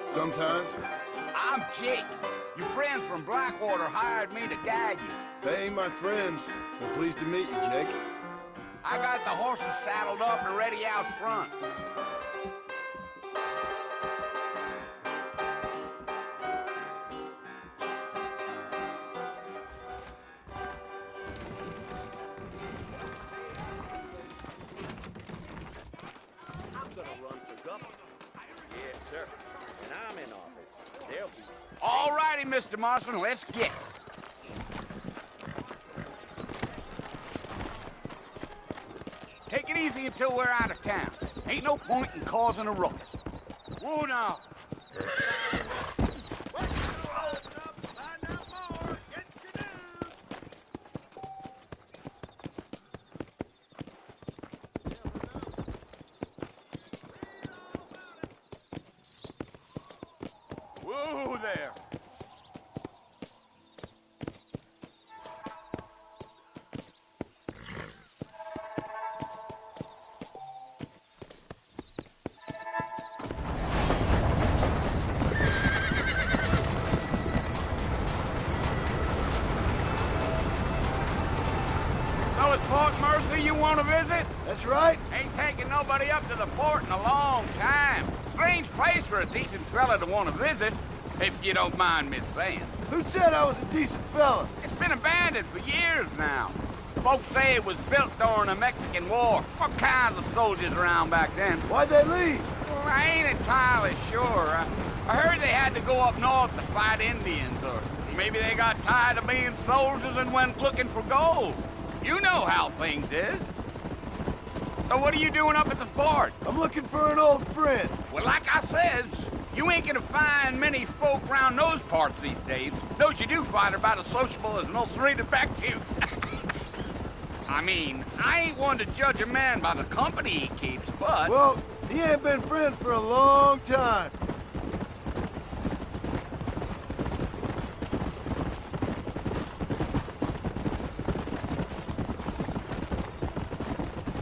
Sometimes. I'm Jake. Your friends from Blackwater hired me to guide you. They ain't my friends. But pleased to meet you, Jake. I got the horses saddled up and ready out front. All righty, Mr. Marston, let's get. Take it easy until we're out of town. Ain't no point in causing a ruckus. Whoa now. Whoa there. So it's Fort Mercy you want to visit? That's right. Ain't taking nobody up to the fort in a long time. Strange place for a decent fella to want to visit, if you don't mind me saying. Who said I was a decent fella? It's been abandoned for years now. Folks say it was built during the Mexican War. What kinds of soldiers around back then? Why'd they leave? Well, I ain't entirely sure. I heard they had to go up north to fight Indians, or maybe they got tired of being soldiers and went looking for gold. You know how things is. So what are you doing up at the fort? I'm looking for an old friend. Well, like I says, you ain't gonna find many folk around those parts these days. Those you do find are about as sociable as an ulcerated back tooth. I mean, I ain't one to judge a man by the company he keeps, but... Well, he ain't been friends for a long time.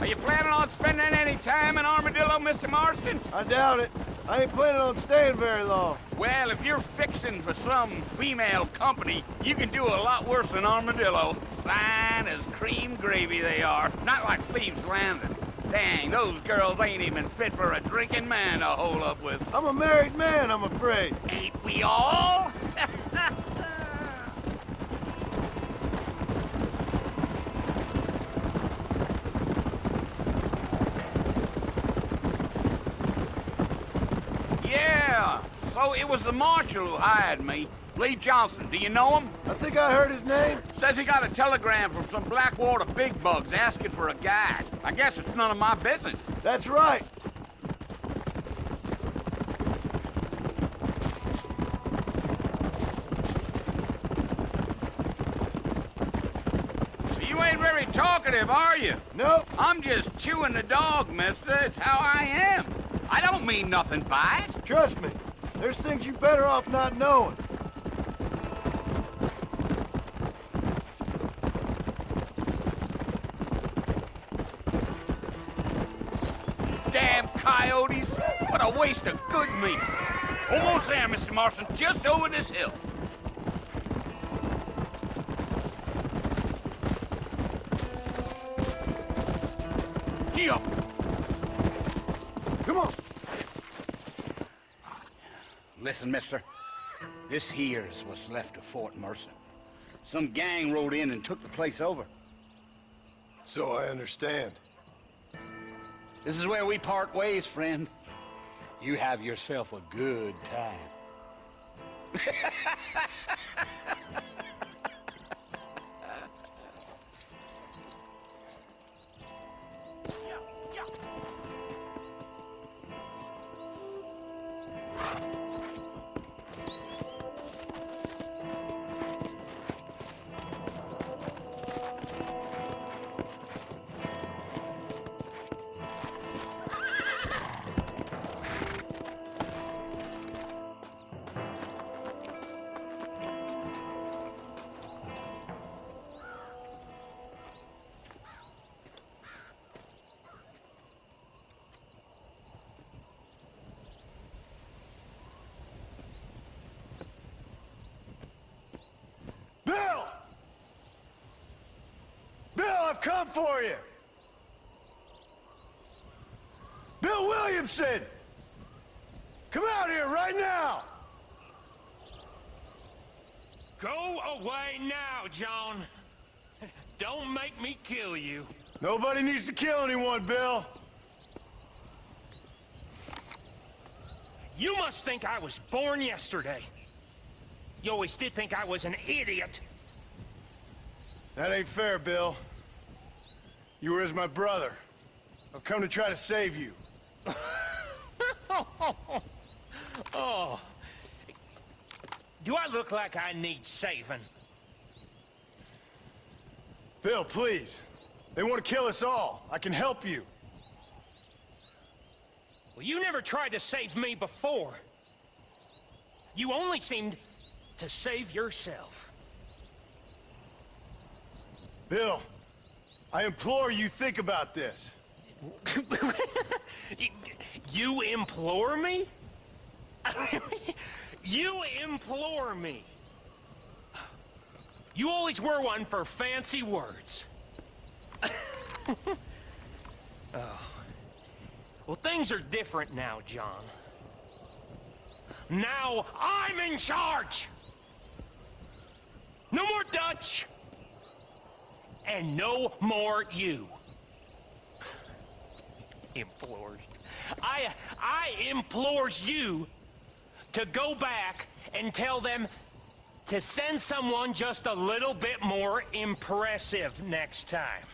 Are you planning on spending any time in Armadillo, Mr. Marston? I doubt it. I ain't planning on staying very long. Well, if you're fixing for some female company, you can do a lot worse than Armadillo. Fine as cream gravy they are. Not like Thieves' Landing. Dang, those girls ain't even fit for a drinking man to hole up with. I'm a married man, I'm afraid. Ain't we all? Yeah, so it was the marshal who hired me. Lee Johnson, do you know him? I think I heard his name. Says he got a telegram from some Blackwater big bugs asking for a guide. I guess it's none of my business. That's right. You ain't very talkative, are you? Nope. I'm just chewing the dog, mister. It's how I am. I don't mean nothing by it. Trust me. There's things you better off not knowing. Damn coyotes. What a waste of good meat. Almost there, Mr. Marston. Just over this hill. Gee up. Come on. Listen, mister. This here's what's left of Fort Mercer. Some gang rode in and took the place over. So I understand. This is where we part ways, friend. You have yourself a good time. come for you! Bill Williamson! Come out here right now! Go away now, John. Don't make me kill you. Nobody needs to kill anyone, Bill. You must think I was born yesterday. You always did think I was an idiot. That ain't fair, Bill. You were as my brother. I've come to try to save you. Oh. Do I look like I need saving? Bill, please. They want to kill us all. I can help you. Well, you never tried to save me before. You only seemed to save yourself. Bill, I implore you think about this. You implore me? You implore me. You always were one for fancy words. Oh. Well, things are different now, John. Now I'm in charge! No more Dutch! And no more you. Implores. I implores you to go back and tell them to send someone just a little bit more impressive next time.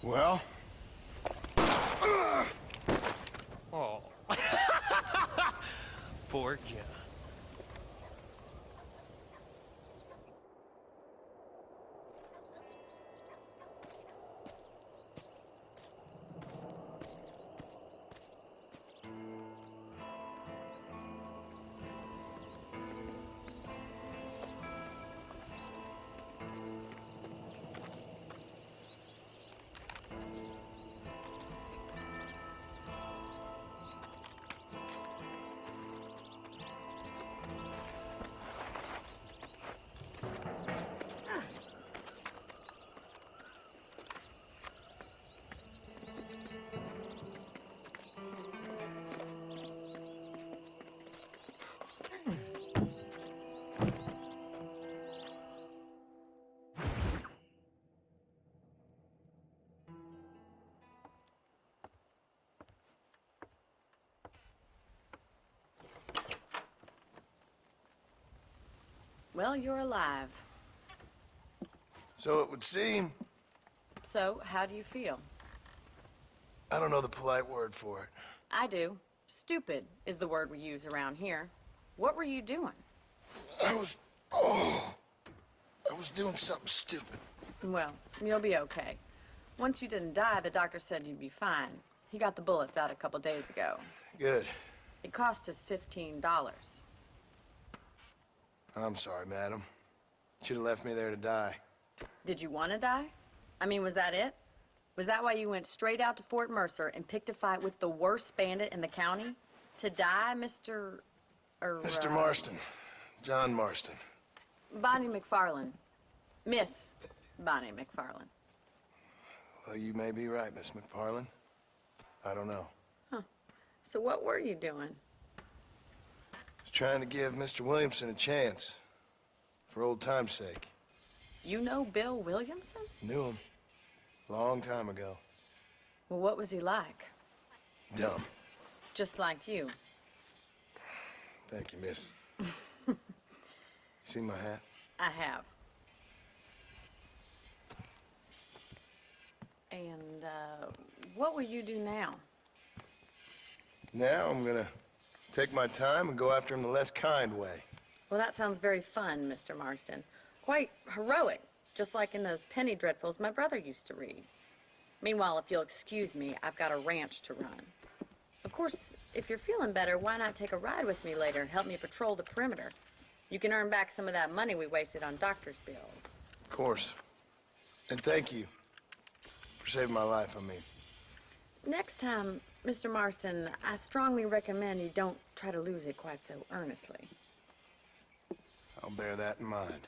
Well? Oh. Poor John. Well, you're alive. So it would seem. So, how do you feel? I don't know the polite word for it. I do. Stupid is the word we use around here. What were you doing? I was doing something stupid. Well, you'll be okay. Once you didn't die, the doctor said you'd be fine. He got the bullets out a couple days ago. Good. It cost us $15. I'm sorry, madam. Should have left me there to die. Did you want to die? I mean, was that it? Was that why you went straight out to Fort Mercer and picked a fight with the worst bandit in the county? To die, Mr. Mr. Marston. John Marston. Bonnie McFarland. Miss Bonnie McFarland. Well, you may be right, Miss McFarland. I don't know. So what were you doing? I was trying to give Mr. Williamson a chance. For old time's sake. You know Bill Williamson? Knew him. Long time ago. Well, what was he like? Dumb. Just like you. Thank you, miss. You see my hat? I have. And, what will you do now? Now I'm gonna take my time and go after him the less kind way. Well, that sounds very fun, Mr. Marston. Quite heroic, just like in those penny dreadfuls my brother used to read. Meanwhile, if you'll excuse me, I've got a ranch to run. Of course, if you're feeling better, why not take a ride with me later? Help me patrol the perimeter. You can earn back some of that money we wasted on doctor's bills. Of course. And thank you for saving my life, I mean. Next time, Mr. Marston, I strongly recommend you don't try to lose it quite so earnestly. I'll bear that in mind.